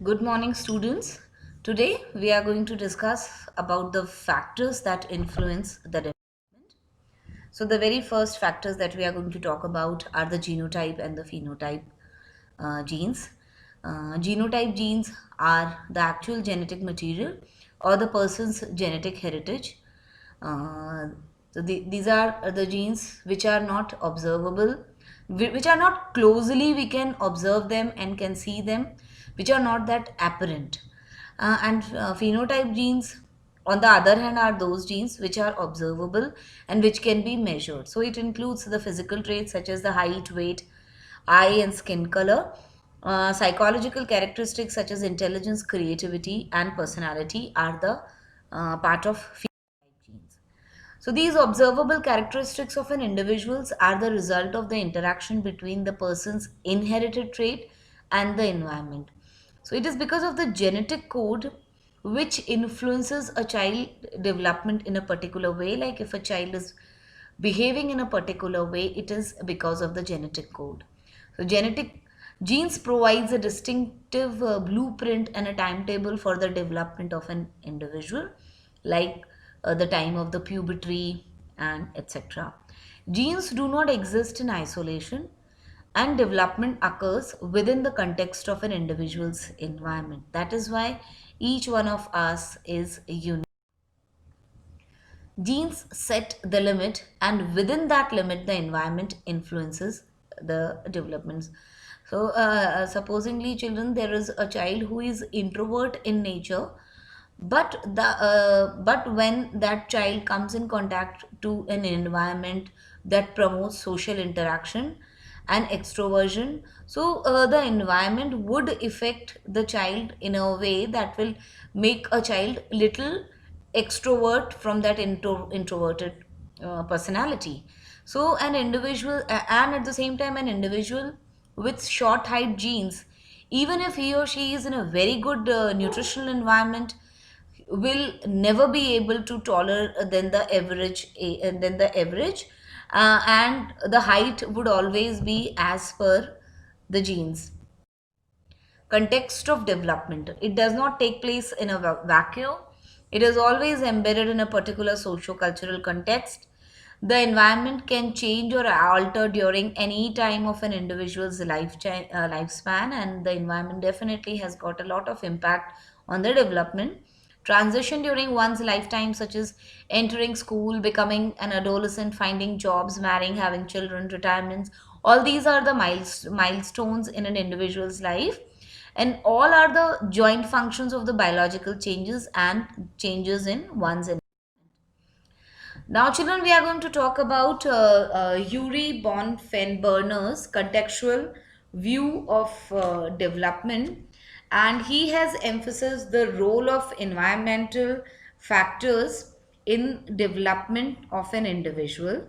Good morning, students. Today we are going to discuss about the factors that influence the development. So the very first factors that we are going to talk about are the genotype and the phenotype genes. Genotype genes are the actual genetic material or the person's genetic heritage. Uh, these are the genes which are not observable, which are not closely we can observe them and can see them, which are not that apparent. And phenotype genes, on the other hand, are those genes which are observable and which can be measured. So it includes the physical traits such as the height, weight, eye and skin color. Psychological characteristics such as intelligence, creativity, and personality are the part of phenotype genes. So these observable characteristics of an individuals are the result of the interaction between the person's inherited trait and the environment. So it is because of the genetic code which influences a child development in a particular way. Like if a child is behaving in a particular way, it is because of the genetic code. So genetic genes provides a distinctive blueprint and a timetable for the development of an individual, like the time of the puberty and etc. Genes do not exist in isolation, and development occurs within the context of an individual's environment. That is why each one of us is unique. Genes set the limit, and within that limit, the environment influences the developments. So, supposingly, children, there is a child who is introvert in nature, but when that child comes in contact to an environment that promotes social interaction and extroversion, so the environment would affect the child in a way that will make a child little extrovert from that introverted personality. So an individual and at the same time an individual with short height genes, even if he or she is in a very good nutritional environment, will never be able to tolerate than the average, and the height would always be as per the genes. Context of development, it does not take place in a vacuum. It is always embedded in a particular socio-cultural context. The environment can change or alter during any time of an individual's lifespan, and the environment definitely has got a lot of impact on the development. Transition during one's lifetime, such as entering school, becoming an adolescent, finding jobs, marrying, having children, retirements, all these are the milestones in an individual's life, and all are the joint functions of the biological changes and changes in one's environment. Now, children, we are going to talk about Yuri von Fenberner's contextual view of development, and he has emphasized the role of environmental factors in development of an individual.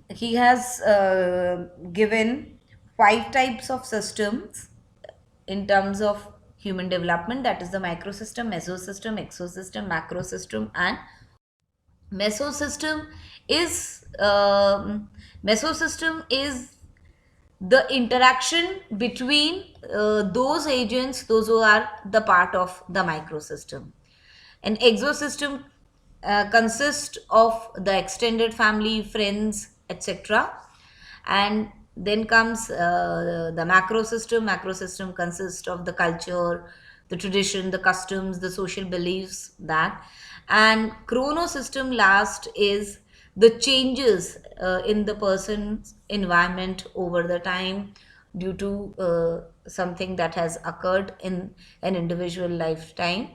He has given five types of systems in terms of human development, that is the microsystem, mesosystem, exosystem, macrosystem, and mesosystem is mesosystem is the interaction between those agents, those who are the part of the microsystem. An exosystem consists of the extended family, friends, etc. And then comes the macro system. Macro system consists of the culture, the tradition, the customs, the social beliefs, that. And chrono system last is the changes in the person's environment over the time due to something that has occurred in an individual lifespan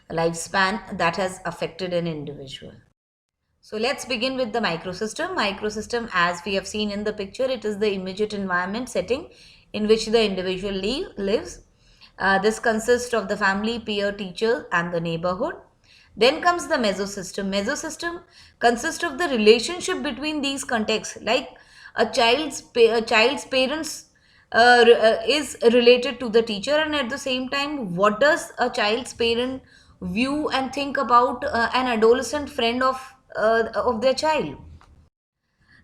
that has affected an individual. So let's begin with the microsystem. Microsystem, as we have seen in the picture, it is the immediate environment setting in which the individual lives. This consists of the family, peer, teacher, and the neighborhood. Then comes the mesosystem. Mesosystem consists of the relationship between these contexts, like a child's parents is related to the teacher, and at the same time, what does a child's parent view and think about an adolescent friend of their child.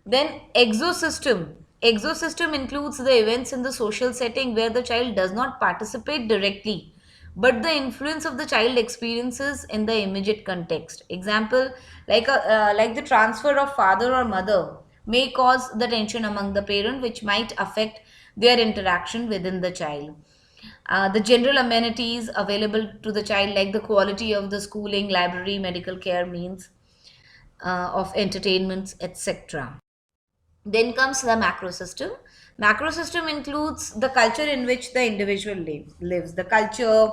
Then exosystem. Exosystem includes the events in the social setting where the child does not participate directly, but the influence of the child experiences in the immediate context. Example, like the transfer of father or mother may cause the tension among the parent, which might affect their interaction within the child. The general amenities available to the child, like the quality of the schooling, library, medical care, means of entertainments, etc. Then comes the macro system. Macro system includes the culture in which the individual lives. The culture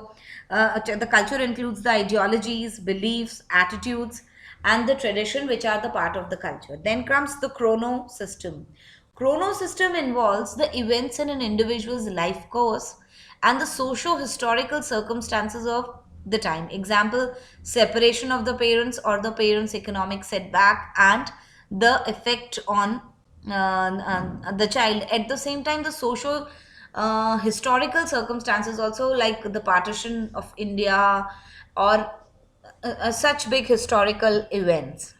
includes the ideologies, beliefs, attitudes, and the tradition which are the part of the culture. Then comes the chrono system. Chrono system involves the events in an individual's life course and the socio-historical circumstances of the time. Example, separation of the parents or the parents' economic setback and the effect on the child. At the same time, the social historical circumstances also, like the partition of India or such big historical events.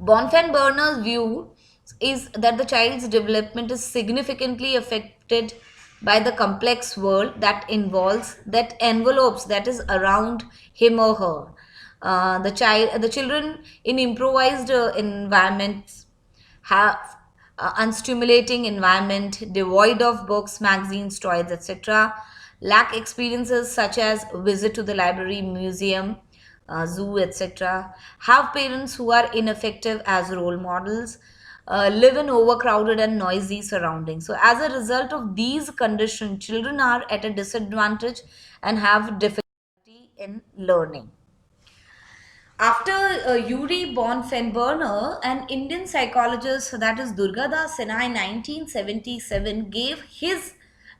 Bonfen-Burner's view is that the child's development is significantly affected by the complex world that involves, that envelopes, that is around him or her. The children in improvised environments have unstimulating environment devoid of books, magazines, toys, etc. Lack experiences such as visit to the library, museum, zoo, etc. Have parents who are ineffective as role models. Live in overcrowded and noisy surroundings. So, as a result of these conditions, children are at a disadvantage and have difficulty in learning. After Yuri Bonfenberner, an Indian psychologist, that is Durgadas Sinha, in 1977 gave his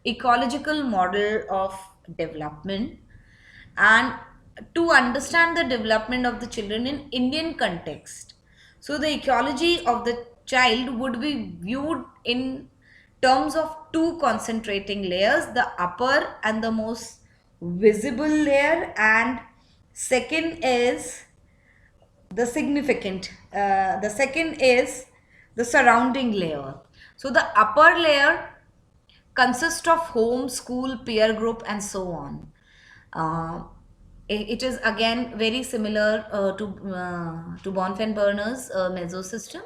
ecological model of development, and to understand the development of the children in Indian context. So the ecology of the child would be viewed in terms of two concentrating layers, the upper and the most visible layer, and second is the second is the surrounding layer. So the upper layer consists of home, school, peer group, and so on. uh, it is again very similar to Bonfen-Burner's mesosystem.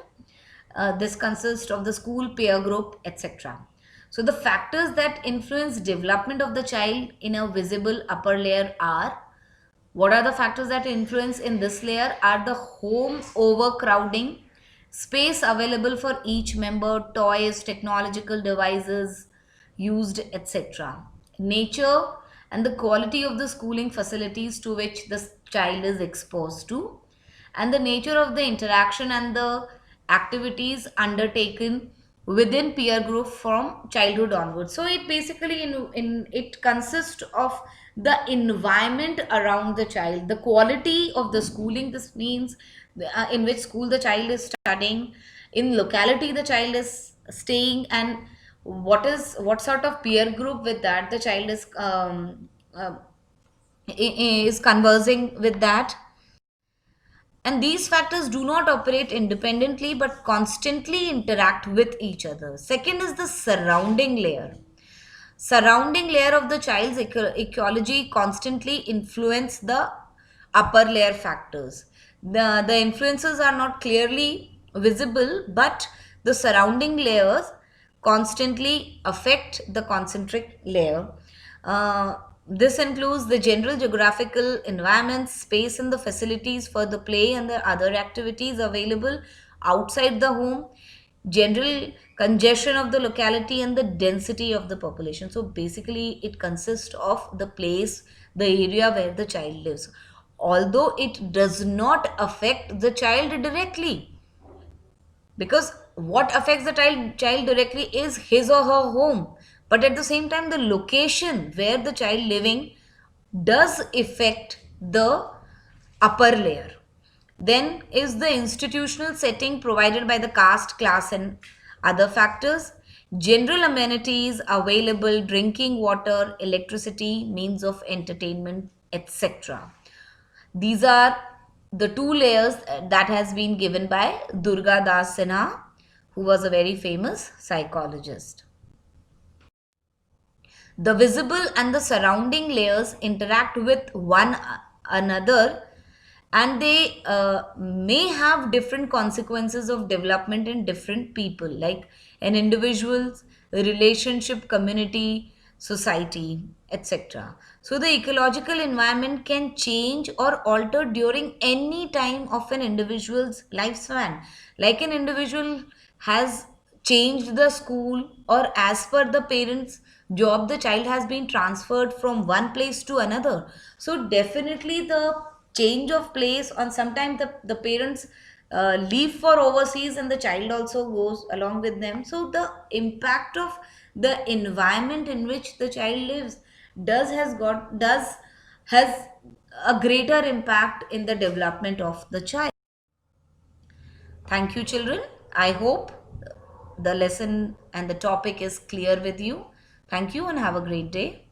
This consists of the school, peer group, etc. So the factors that influence development of the child in a visible upper layer are, what are the factors that influence in this layer are the home overcrowding, space available for each member, toys, technological devices used, etc. Nature and the quality of the schooling facilities to which the child is exposed to, and the nature of the interaction and the activities undertaken within peer group from childhood onwards. So it basically in it consists of the environment around the child, the quality of the schooling. This means in which school the child is studying, in locality the child is staying, and what sort of peer group with that the child is conversing with that. And these factors do not operate independently but constantly interact with each other. Second is the surrounding layer. Surrounding layer of the child's ecology constantly influence the upper layer factors. The influences are not clearly visible, but the surrounding layers constantly affect the concentric layer. This includes the general geographical environment, space and the facilities for the play and the other activities available outside the home, general congestion of the locality, and the density of the population. So basically it consists of the place, the area where the child lives, although it does not affect the child directly, because what affects the child directly is his or her home, but at the same time the location where the child living does affect the upper layer. Then is the institutional setting provided by the caste, class, and other factors. General amenities available, drinking water, electricity, means of entertainment, etc. These are the two layers that has been given by Durga Das Sinha, who was a very famous psychologist. The visible and the surrounding layers interact with one another, and they may have different consequences of development in different people, like an individual's relationship, community, society, etc. So the ecological environment can change or alter during any time of an individual's lifespan. Like an individual has changed the school, or as per the parents job, the child has been transferred from one place to another. So definitely the change of place, on sometimes the parents leave for overseas and the child also goes along with them. So the impact of the environment in which the child lives does has a greater impact in the development of the child. Thank you, children. I hope the lesson and the topic is clear with you. Thank you and have a great day.